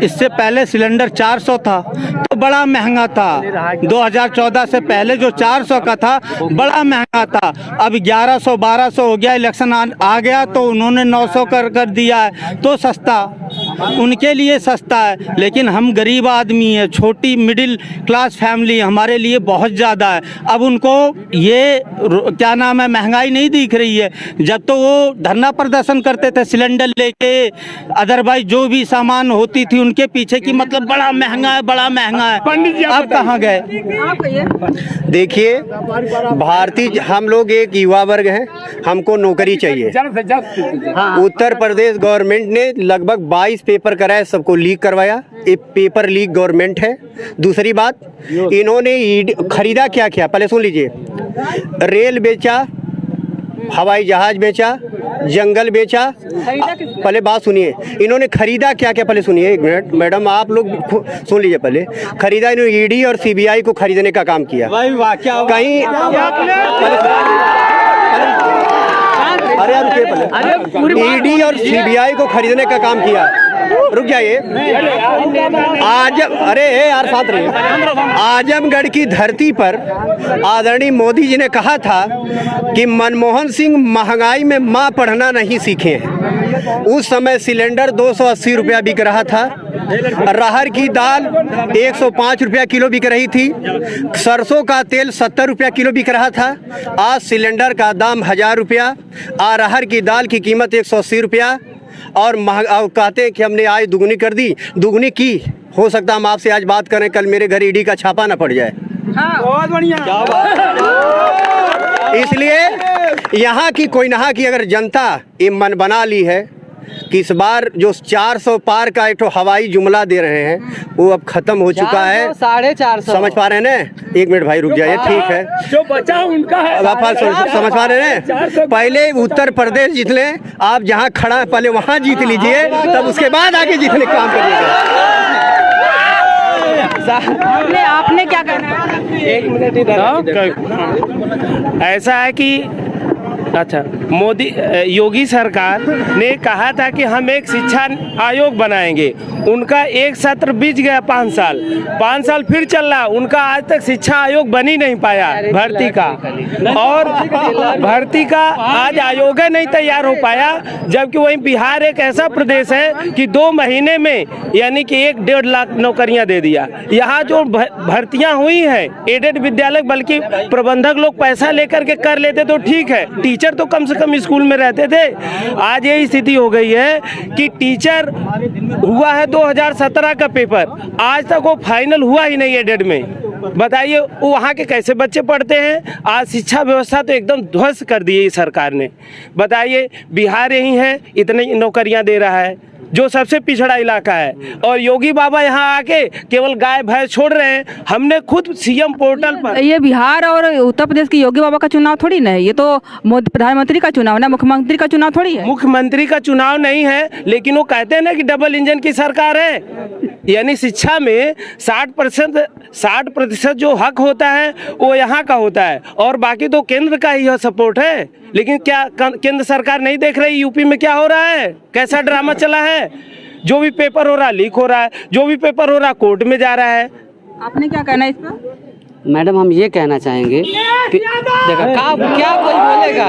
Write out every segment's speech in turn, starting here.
इससे पहले सिलेंडर 400 था तो बड़ा महंगा था। 2014 से पहले जो 400 का था बड़ा महंगा था। अब 1100 1200 हो गया। इलेक्शन आ गया तो उन्होंने 900 कर दिया है तो सस्ता, उनके लिए सस्ता है। लेकिन हम गरीब आदमी है, छोटी मिडिल क्लास फैमिली, हमारे लिए बहुत ज़्यादा है। अब उनको ये क्या नाम है महंगाई नहीं दिख रही है। जब तो वो धरना प्रदर्शन करते थे सिलेंडर लेके, अदरवाइज जो भी सामान होती थी उनके पीछे की मतलब बड़ा महंगा है, बड़ा महंगा है। अब कहाँ गए? देखिए, भारतीय हम लोग एक युवा वर्ग हैं, हमको नौकरी चाहिए। उत्तर प्रदेश गवर्नमेंट ने लगभग 22 पेपर कराए, सबको लीक करवाया। ये पेपर लीक गवर्नमेंट है। दूसरी बात, इन्होंने खरीदा क्या क्या पहले सुन लीजिए। रेल बेचा, हवाई जहाज बेचा, जंगल बेचा। पहले बात सुनिए, इन्होंने खरीदा क्या क्या पहले सुनिए। एक मिनट मैडम, आप लोग सुन लीजिए। पहले खरीदा इन्होंने ईडी और सीबीआई को खरीदने का काम किया। कहीं अरे यार पहले ईडी और सीबीआई को खरीदने का काम किया। रुक जाइए। अरे यार साथ रहिए। आजमगढ़ की धरती पर आदरणीय मोदी जी ने कहा था कि मनमोहन सिंह महंगाई में माँ पढ़ना नहीं सीखे हैं। उस समय सिलेंडर 280 रुपया बिक रहा था। अरहर की दाल 105 रुपया किलो बिक रही थी। सरसों का तेल 70 रुपया किलो बिक रहा था। आज सिलेंडर का दाम 1000 रुपया, अरहर की दाल की कीमत 180 रुपया और कहते हैं कि हमने आज दुगनी कर दी। दुगनी की हो सकता हम आपसे आज बात करें, कल मेरे घर ईडी का छापा ना पड़ जाए। बहुत बढ़िया। इसलिए यहाँ की कोई नहा की अगर जनता ये मन बना ली है कि इस बार जो 400 पार का एक हवाई जुमला दे रहे हैं वो अब खत्म हो चुका है। 450 समझ पा रहे हैं ना? एक मिनट भाई रुक जाइए, ठीक है, जो बचा उनका है। समझ पा रहे हैं? पहले उत्तर प्रदेश जीत लें, आप जहाँ खड़ा है पहले वहाँ जीत लीजिए, तब उसके बाद आगे जीतने का काम करिएगा। आपने क्या कहना है? एक मिनट इधर। ऐसा है कि अच्छा, मोदी योगी सरकार ने कहा था कि हम एक शिक्षा आयोग बनाएंगे। उनका एक सत्र बीत गया, 5 साल फिर चल रहा। उनका आज तक शिक्षा आयोग बन ही नहीं पाया भर्ती का, और भर्ती का आज आयोग नहीं तैयार हो पाया। जबकि वहीं बिहार एक ऐसा प्रदेश है कि 2 महीने में यानी कि 1-1.5 लाख नौकरियां दे दिया। यहाँ जो भर्तियां हुई हैं एडेड विद्यालय, बल्कि प्रबंधक लोग पैसा लेकर के कर लेते तो ठीक है, टीचर तो कम से कम स्कूल में रहते थे। आज ये स्थिति हो गई है कि टीचर हुआ है 2017 का पेपर, आज तक वो फाइनल हुआ ही नहीं एडेड में। बताइए वो वहाँ के कैसे बच्चे पढ़ते हैं? आज शिक्षा व्यवस्था तो एकदम ध्वस्त कर दी है सरकार ने। बताइए, बिहार यही है, इतनी नौकरियां दे रहा है जो सबसे पिछड़ा इलाका है, और योगी बाबा यहाँ आके केवल गाय भैंस छोड़ रहे हैं। हमने खुद सीएम पोर्टल पर, ये बिहार और उत्तर प्रदेश की योगी बाबा का चुनाव थोड़ी ना है, ये तो प्रधानमंत्री का चुनाव ना, मुख्यमंत्री का चुनाव थोड़ी है। मुख्यमंत्री का चुनाव नहीं है, लेकिन वो कहते हैं ना कि डबल इंजन की सरकार है। यानी शिक्षा में 60% जो हक होता है वो यहाँ का होता है, और बाकी तो केंद्र का ही सपोर्ट है। लेकिन क्या केंद्र सरकार नहीं देख रही यूपी में क्या हो रहा है, कैसा ड्रामा चला है? जो भी पेपर हो रहा है लीक हो रहा है, जो भी पेपर हो रहा है कोर्ट में जा रहा है। आपने क्या कहना है इस पर? मैडम, हम ये कहना चाहेंगे कि देखो क्या कोई बोलेगा,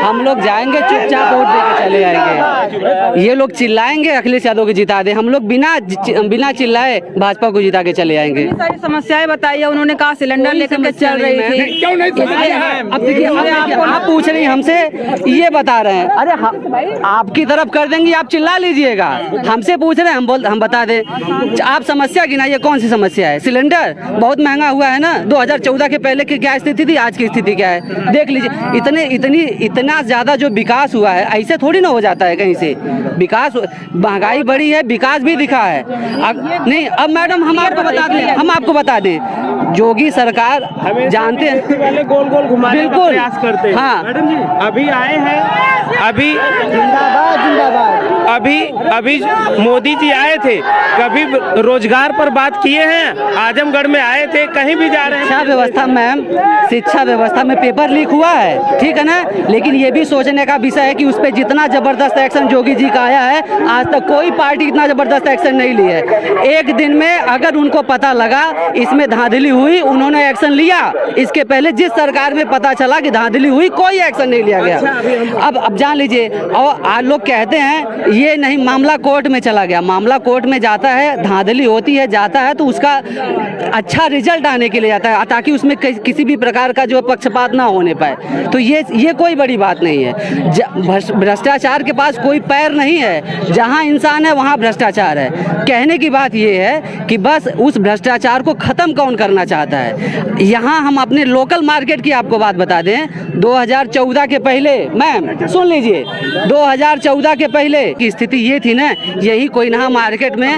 हम लोग जाएंगे चुपचाप वोट देके चले आएंगे। ये लोग चिल्लाएंगे अखिलेश यादव को जिता दे, हम लोग बिना चिल्लाए भाजपा को जिता के चले आएंगे। सारी समस्याएं बताइए, उन्होंने कहा सिलेंडर लेकर के चल रही थी। क्यों नहीं? अब देखिए, आप पूछ रही हैं हमसे, ये बता रहे हैं। अरे आपकी तरफ कर देंगे, आप चिल्ला लीजिएगा। हमसे पूछ रहे हैं, हम बता दें। आप समस्या गिनाइए, कौन सी समस्या है? सिलेंडर बहुत महंगा हुआ है ना। 2014 के पहले की क्या स्थिति थी, आज की स्थिति क्या है देख लीजिए। इतना ज्यादा जो विकास हुआ है, ऐसे थोड़ी ना हो जाता है कहीं से। विकास, महंगाई बढ़ी है, विकास भी दिखा है। नहीं, अब मैडम हम आपको बता दें, योगी सरकार जानते हैं पहले गोल गोल घुमाने का प्रयास करते हैं। हाँ मैडम जी, अभी आए हैं, अभी अभी मोदी जी आए थे, कभी रोजगार पर बात किए हैं? आजमगढ़ में आए थे, कहीं भी भी जा रहे हैं। शिक्षा व्यवस्था मैम, शिक्षा व्यवस्था में पेपर लीक हुआ है, ठीक है ना, लेकिन ये भी सोचने का विषय है कि उस पर जितना जबरदस्त एक्शन योगी जी का आया है, आज तक कोई पार्टी इतना जबरदस्त एक्शन नहीं ली है। एक दिन में अगर उनको पता लगा इसमें धांधली हुई, उन्होंने एक्शन लिया। इसके पहले जिस सरकार में पता चला कि धांधली हुई, कोई एक्शन नहीं लिया गया। अब जान लीजिए, और आज लोग कहते हैं ये नहीं, मामला कोर्ट में चला गया, मामला कोर्ट में जाता है, धांधली होती है, जाता है तो उसका अच्छा रिजल्ट आने के लिए जाता है, ताकि उसमें किसी भी प्रकार का जो पक्षपात ना होने पाए। तो ये कोई बड़ी बात नहीं है। भ्रष्टाचार के पास कोई पैर नहीं है, जहां इंसान है वहां भ्रष्टाचार है। कहने की बात ये है कि बस उस भ्रष्टाचार को खत्म कौन करना चाहता है। यहाँ हम अपने लोकल मार्केट की आपको बात बता दें, 2014 के पहले, मैम सुन लीजिए, 2014 के पहले की स्थिति ये थी ना, यही कोयना मार्केट में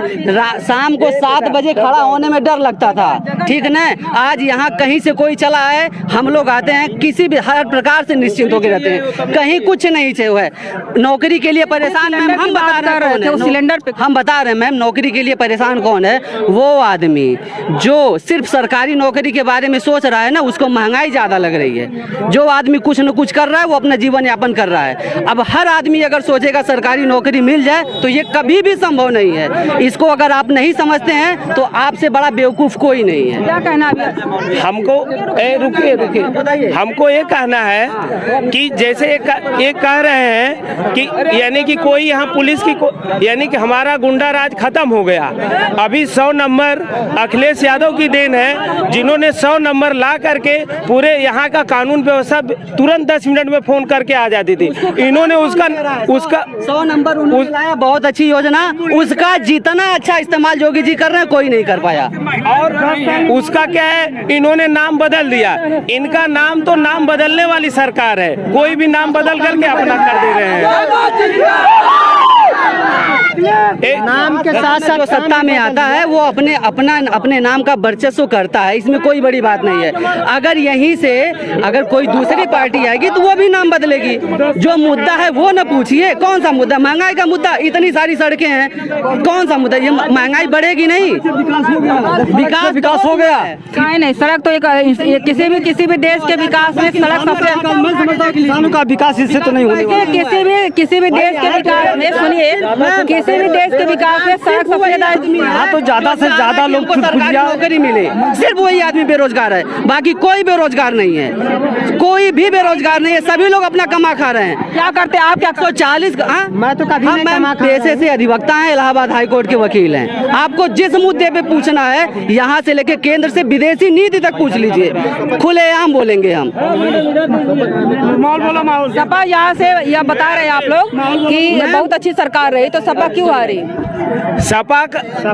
शाम को 7 बजे खड़ा होने में डर लगता था, ठीक है ना। आज यहाँ कहीं से कोई चला है, हम लोग आते हैं, किसी भी हर प्रकार से निश्चिंत होकर रहते हैं, कहीं कुछ नहीं चाहिए। नौकरी के लिए परेशान मैम, हम बता रहे हैं सिलेंडर पे, हम बता रहे हैं मैम, नौकरी के लिए परेशान कौन है? वो आदमी जो सिर्फ सरकारी नौकरी के बारे में सोच रहा है ना, उसको महंगाई ज्यादा लग रही है। जो आदमी कुछ न कुछ कर रहा है वो अपना जीवन यापन कर रहा है। अब हर आदमी अगर सोचेगा सरकारी नौकरी मिल जाए तो ये कभी भी संभव नहीं है। इसको अगर आप नहीं समझते हैं तो आपसे बड़ा बेवकूफ कोई नहीं है। क्या कहना हमको रुकिए, हमको ये कहना है कि जैसे एक कह रहे हैं कि यानी कि कोई यहाँ पुलिस की यानी कि हमारा गुंडा राज खत्म हो गया। अभी 100 नंबर अखिलेश यादव की देन है, जिन्होंने 100 नंबर ला करके पूरे यहाँ का कानून व्यवस्था तुरंत 10 मिनट में फोन करके आ जाती थी। इन्होंने उसका 100 नंबर लाया, बहुत अच्छी योजना, उसका जितना अच्छा इस्तेमाल योगी जी कर रहे हैं कोई नहीं कर पाया। और उसका क्या है, इन्होंने नाम बदल दिया। इनका नाम तो नाम बदलने वाली सरकार है, कोई भी नाम बदल करके अपना कर दे रहे हैं। नाम के साथ साथ जो सत्ता में आता है वो अपने नाम का वर्चस्व करता है, इसमें कोई बड़ी बात नहीं है। अगर यहीं से अगर कोई दूसरी पार्टी आएगी तो वो भी नाम बदलेगी। जो मुद्दा है वो न पूछिए, कौन सा मुद्दा? महंगाई का मुद्दा, इतनी सारी सड़कें हैं, कौन सा मुद्दा? ये महंगाई बढ़ेगी नहीं, विकास हो गया। नहीं, सड़क तो एक किसी भी देश के विकास में सड़क सबसे किसानों का विकास इससे तो नहीं होगा। किसी भी देश के विकास में, सुनिए, किसी भी देश के विकास में सड़क सबसे यहाँ तो ज्यादा से ज्यादा लोग नौकरी मिले, सिर्फ वही आदमी बेरोजगार है, बाकी कोई बेरोजगार नहीं है, कोई भी बेरोजगार नहीं है, सभी लोग अपना कमा खा रहे हैं। क्या करते हैं आप? क्या 140 मैं तो कभी पेशे से अधिवक्ता हैं, इलाहाबाद हाईकोर्ट के वकील हैं। आपको जिस मुद्दे पे पूछना है, यहाँ से लेके केंद्र से विदेशी नीति तक पूछ लीजिए, खुलेआम बोलेंगे हम। सपा यहाँ से यह बता रहे हैं आप लोग कि बहुत अच्छी सरकार रही, तो सपा क्यों हारी? सपा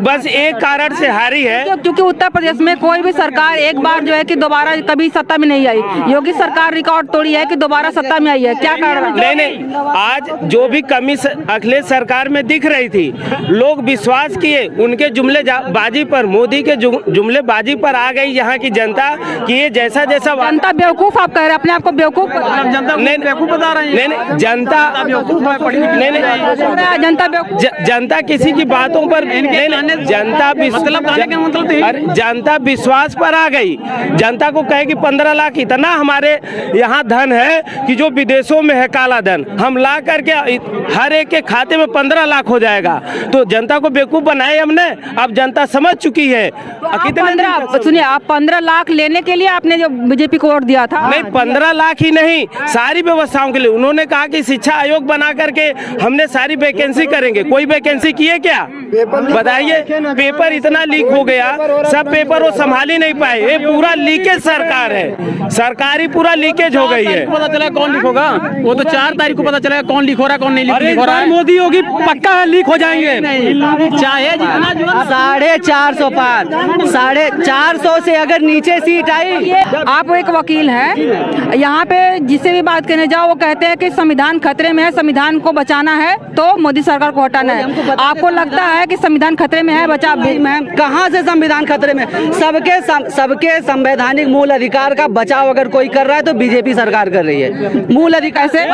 बस एक कारण से हारी है, क्योंकि उत्तर प्रदेश में कोई भी सरकार एक बार जो है कि दोबारा कभी सत्ता में नहीं आई। योगी सरकार रिकॉर्ड तोड़ी है कि दोबारा सत्ता में आई है। क्या कारण? नहीं, आज जो भी कमी अखिलेश सरकार में दिख रही थी, लोग विश्वास किए उनके जुमलेबाजी पर, मोदी के जुमलेबाजी पर आ गई यहाँ की जनता कि ये जैसा जनता बेवकूफ आप कह रहे हैं, अपने आप को बेवकूफ बेवकूफ बता रहे हैं। नहीं, जनता किसी की बातों पर जनता विश्वास पर आ गई। जनता को कहे कि 15 लाख इतना हमारे यहाँ धन है कि जो विदेशों में है काला धन, हम ला करके हर एक के खाते में 15 लाख हो जाएगा। तो जनता को बेवकूफ बनाए हमने, अब जनता समझ चुकी है। सुनिए, आप 15 लाख लेने के लिए आपने जो बीजेपी को वोट दिया था? नहीं, 15 लाख ही नहीं, सारी व्यवस्थाओं के लिए। उन्होंने कहा कि शिक्षा आयोग बना करके हमने सारी वैकेंसी करेंगे। कोई वैकेंसी की है क्या? बताइए। पेपर इतना लीक हो गया, सब पेपर वो संभाल ही नहीं पाए। ये पूरा लीकेज सरकार है, सरकारी पूरा लीकेज हो गई है। पता चला कौन लीक होगा, वो तो 4 तारीख को पता चलेगा कौन लीक हो रहा है, कौन नहीं लीक हो रहा है। मोदी होगी पक्का लीक हो जाएंगे, चाहे जितना 450 पार, 450 से अगर नीचे सीट आई। आप एक वकील हैं, यहाँ पे जिससे भी बात करने जाओ वो कहते हैं कि संविधान खतरे में है, संविधान को बचाना है तो मोदी सरकार को हटा बचाना है। आपको लगता है कि संविधान खतरे में है? बचा मैम, कहाँ से संविधान खतरे में? सबके संवैधानिक मूल अधिकार का बचाव अगर कोई कर रहा है तो बीजेपी सरकार कर रही है। मूल अधिकार से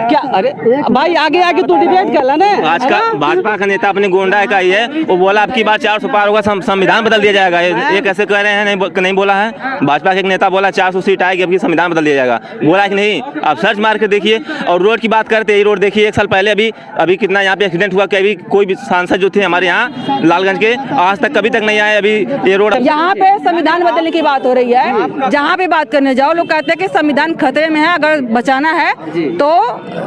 क्या? अरे भाई आगे आगे तू डिबेट कर ला ना। आज का भाजपा का नेता अपने गोंडा का ही है, वो बोला आपकी बात 400 पार होगा, संविधान बदल दिया जाएगा। ये कैसे कह रहे हैं? नहीं बोला है। भाजपा के एक नेता बोला 400 सीट आएगी, अब संविधान बदल दिया जाएगा। बोला कि नहीं? आप सर्च मार के देखिए। और रोड की बात करते हैं, रोड देखिए, 1 साल पहले अभी कितना यहाँ पे एक्सीडेंट हुआ। कभी कोई भी सांसद जो थे हमारे यहाँ लालगंज के, आज तक कभी तक नहीं आए। अभी ये रोड, यहाँ पे संविधान बदलने की बात हो रही है। जहाँ पे बात करने जाओ लोग कहते हैं कि संविधान खतरे में है, अगर बचाना है तो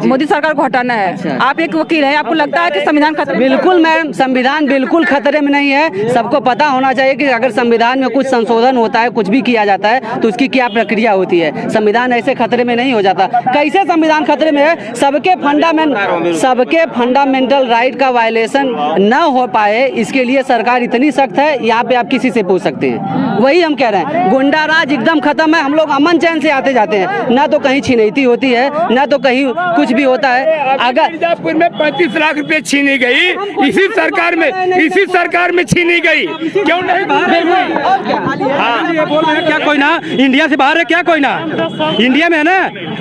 मोदी सरकार को हटाना है। आप एक वकील है, आपको लगता है कि संविधान खतरे? बिल्कुल मैम, संविधान बिल्कुल खतरे में नहीं है। सबको पता होना चाहिए कि अगर संविधान में कुछ संशोधन होता है, कुछ भी किया जाता है तो उसकी क्या प्रक्रिया होती है। संविधान ऐसे खतरे में नहीं हो जाता। कैसे संविधान खतरे में है? सबके फंडामेंटल राइट का वायलेशन न हो पाए, इसके लिए सरकार इतनी सख्त है। यहाँ पे आप किसी से पूछ सकते हैं। वही हम कह रहे हैं, गुंडा राज एकदम खत्म है। हम लोग अमन चैन से आते जाते हैं, ना तो कहीं छिनैती होती है, ना तो कहीं कुछ भी होता है। अगर मिर्जापुर में 35 लाख रुपए छीनी गई, इसी सरकार में छीनी गई, क्यों नहीं? हाँ, ये बोल रहे हैं क्या कोई ना इंडिया से बाहर है? क्या कोई ना इंडिया में है ना?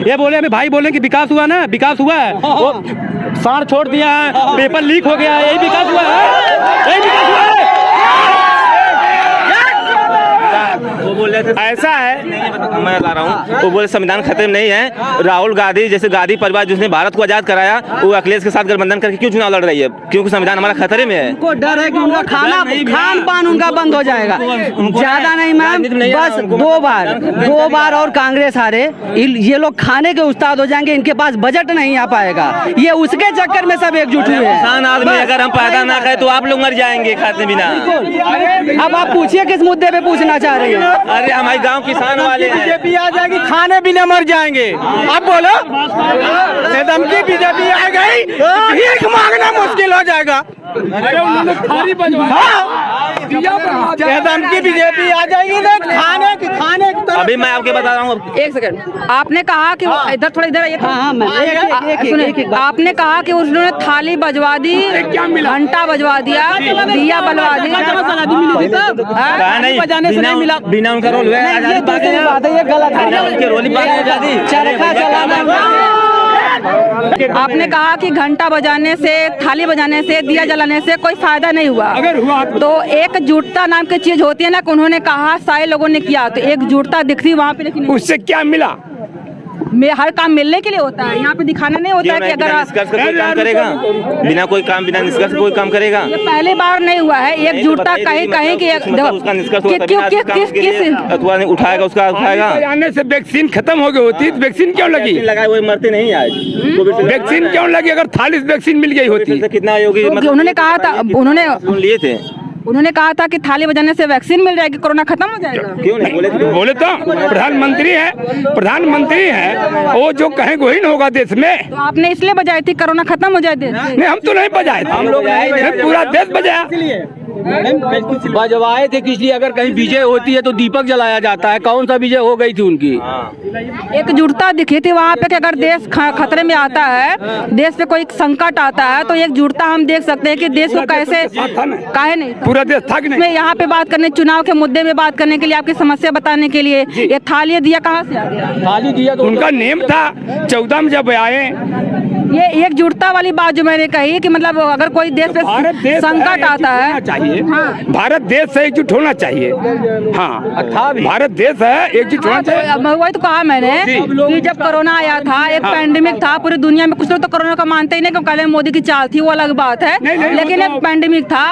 ये बोले हमें भाई बोले कि विकास हुआ ना, विकास हुआ है, वो साड़ छोड़ दिया है, पेपर लीक हो गया है, यही विकास हुआ है, यही विकास हुआ है। वो बोल रहे थे ऐसा है, मैं ला रहा हूँ, वो बोले संविधान खतरे में नहीं है। राहुल गांधी जैसे गांधी परिवार जिसने भारत को आजाद कराया, वो अखिलेश के साथ गठबंधन करके क्यों चुनाव लड़ रही है? क्योंकि संविधान हमारा खतरे में है। उनको डर है कि उनका खान पान उनका बंद हो जाएगा। ज्यादा नहीं मैम, बस 2 बार और कांग्रेस हारे, ये लोग खाने के उस्ताद हो जाएंगे। इनके पास बजट नहीं आ पाएगा। ये उसके चक्कर में सब एकजुट हुए हैं। किसान आदमी अगर हम पैदा ना करें तो आप लोग मर जाएंगे खाते बिना। अब आप पूछिए किस मुद्दे पे पूछना चाह रहे हैं? अरे हमारे गांव किसान वाले हैं। बीजेपी आ जाएगी, खाने बिना मर जाएंगे। आप बोलो, एकदम की बीजेपी आ गई, भीख मांगना मुश्किल हो जाएगा। एकदम की बीजेपी आ जाएगी ना, खाने की। अभी मैं आपके बता रहा हूँ। एक सेकंड, आपने कहा कि इधर थोड़ा इधर आइए। आपने कहा कि उन्होंने थाली बजवा दी, घंटा बजवा दिया, दिया बजवा दिया। बिना उनका रोल ये गलत है। आपने कहा कि घंटा बजाने से, थाली बजाने से, दिया जलाने से कोई फायदा नहीं हुआ। अगर हुआ तो एकजुटता नाम की चीज होती है ना, कि उन्होंने कहा सारे लोगों ने किया तो एकजुटता दिखती वहाँ पे, लेकिन उससे क्या मिला? हर काम मिलने के लिए होता है, यहाँ पे दिखाना नहीं होता है कि अगर आप निष्कर्ष कोई काम करेगा, बिना कोई काम, बिना निष्कर्ष कोई काम करेगा। ये पहली बार नहीं हुआ है। एकजुटता कहीं कहीं की उसका निष्कर्ष किस उठाएगा, उसका उठाएगा। आने से वैक्सीन खत्म हो गई होती तो वैक्सीन क्यों लगी? लगाए हुए मरते नहीं आज। वैक्सीन क्यों लगी? अगर थाली वैक्सीन मिल गई होती। कितना योगी उन्होंने कहा था, लिए थे, उन्होंने कहा था कि थाली बजाने से वैक्सीन मिल जाएगी, कोरोना खत्म हो जाएगा। क्यों नहीं बोले तो प्रधानमंत्री है, वो जो कहेंगे वही होगा देश में। तो आपने इसलिए बजाई थी कोरोना खत्म हो जाए देश। नहीं, हम तो नहीं बजाए थे, हम लोग पूरा देश बजाया। बजवाए थे किस लिए? अगर कहीं विजय होती है तो दीपक जलाया जाता है। कौन सा विजय हो गई थी उनकी? एकजुटता दिखी थी वहाँ पे कि अगर देश खतरे में आता है, देश पे कोई संकट आता है, तो एकजुटता हम देख सकते हैं कि देश को कैसे, काहे नहीं पूरा देश था कि नहीं? मैं यहाँ पे बात करने, चुनाव के मुद्दे में बात करने के लिए, आपकी समस्या बताने के लिए। ये थाली दिया कहाँ से आ गया? थाली दिया तो उनका नेम था। 14 में जब आए, ये एकजुटता वाली बात जो मैंने कही कि मतलब अगर कोई देश पे संकट आता है, चाहिए। हाँ। भारत देश से एकजुट होना चाहिए। हाँ, भारत देश है, एकजुट होना चाहिए। वही तो कहा मैंने कि जब कोरोना आया था, एक पैंडेमिक था पूरी दुनिया में, कुछ लोग तो कोरोना को मानते ही नहीं, क्योंकि पहले मोदी की चाल थी, वो अलग बात है। लेकिन एक पैंडेमिक था,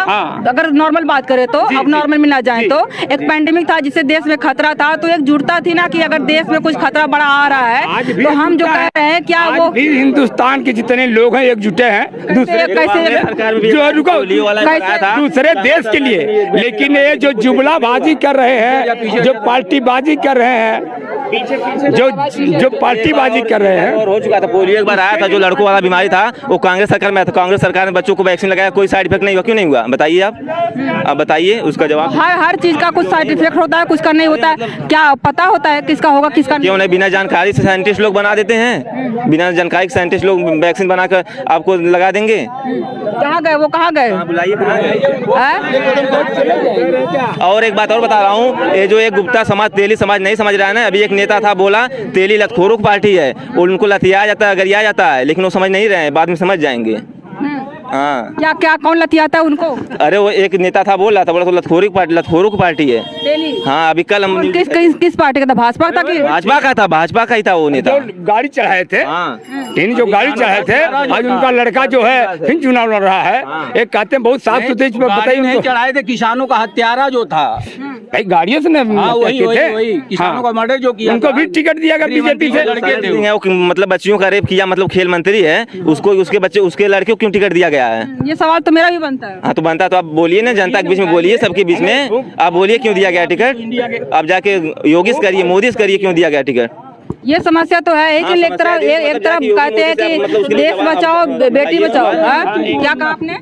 अगर नॉर्मल बात करें तो, अब नॉर्मल में ना जाए तो, एक पैंडेमिक था जिससे देश में खतरा था, तो एकजुटता थी ना कि अगर देश में कुछ खतरा बड़ा आ रहा है तो हम जो कह रहे हैं, क्या वो हिंदुस्तान के जितने लोग हैं एकजुटे हैं दूसरे दूसरे देश के लिए। लेकिन ये जो जुमलाबाजी कर रहे हैं, जो पार्टीबाजी कर रहे हैं, जो पार्टीबाजी कर रहे हैं। और हो चुका था, पोलियो एक बार आया था, जो लड़कों वाला बीमारी था, वो कांग्रेस सरकार में था। कांग्रेस सरकार ने बच्चों को वैक्सीन लगाया, कोई साइड इफेक्ट नहीं हुआ। क्यों नहीं हुआ बताइए आप बताइए उसका जवाब। हर चीज का कुछ साइड इफेक्ट होता है, कुछ का नहीं होता है। क्या पता होता है किसका होगा किसका नहीं? क्यों नहीं? बिना जानकारी से साइंटिस्ट लोग बना देते हैं, बिना जानकारी के साइंटिस्ट लोग वैक्सीन बनाकर आपको लगा देंगे। कहाँ गए वो, कहाँ गए? बुलाइए। हैं? और एक बात और बता रहा हूँ, ये जो एक गुप्ता समाज, तेली समाज नहीं समझ रहा है ना। अभी एक नेता था, बोला तेली लतखोरों की पार्टी है, उनको लतियाया जाता है, गरिया जाता है, लेकिन वो समझ नहीं रहे हैं, बाद में समझ जाएंगे। हाँ, क्या क्या कौन लतियाता है उनको? अरे वो एक नेता था, बोल रहा था, बोला तो लतखोरों की पार्टी है। डेली? हाँ, अभी कल हम किस पार्टी का था? भाजपा का कि? भाजपा का था, भाजपा का ही था वो नेता। जो गाड़ी चढ़ाए थे, हाँ, इन जो गाड़ी चढ़ाए थे, आज उनका लड़का जो है फिर चुनाव लड़ रहा है। एक कहते हैं बहुत साफ सुथरे, बताइए उनको। चढ़ाए थे, किसानों का हत्यारा जो था, भाई गाड़ियों से वही किसानों का मर्डर जो किया, उनको भी टिकट दिया गया बीजेपी से। मतलब बच्चियों का रेप किया, मतलब खेल मंत्री है, उसको उसके बच्चे उसके लड़के को क्यों टिकट दिया गया है? ये सवाल तो मेरा भी बनता है। हाँ, तो बनता है तो आप बोलिए ना, जनता के बीच में बोलिए, सबके बीच में आप बोलिए क्यों दिया गया टिकट। आप जाके योगी से करिए, मोदी से करिए, क्यों दिया गया टिकट। ये समस्या तो है। एक तरफ कहते हैं कि देश बचाओ बेटी बचाओ। क्या कहा आपने?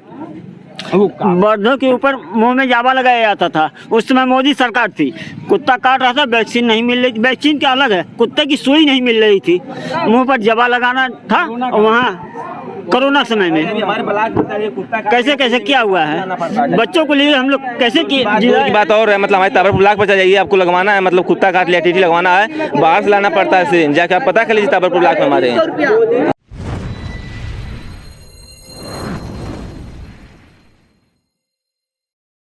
बर्डों के ऊपर मुंह में जावा लगाया जाता था, उस समय मोदी सरकार थी। कुत्ता काट रहा था, वैक्सीन नहीं मिल रही। वैक्सीन क्या अलग है, कुत्ते की सुई नहीं मिल रही थी, मुंह पर जावा लगाना था। और वहाँ कोरोना समय में कैसे कैसे क्या हुआ है, बच्चों को लिए हम लोग कैसे की बात और है। मतलब हमारे ताबरपुर ब्लॉक पर जाइए, आपको लगवाना है, मतलब कुत्ता काट लिया, टीटी लगवाना है, बाहर से लाना पड़ता है, जाके आप पता कर लीजिए ताबरपुर ब्लॉक में हमारे।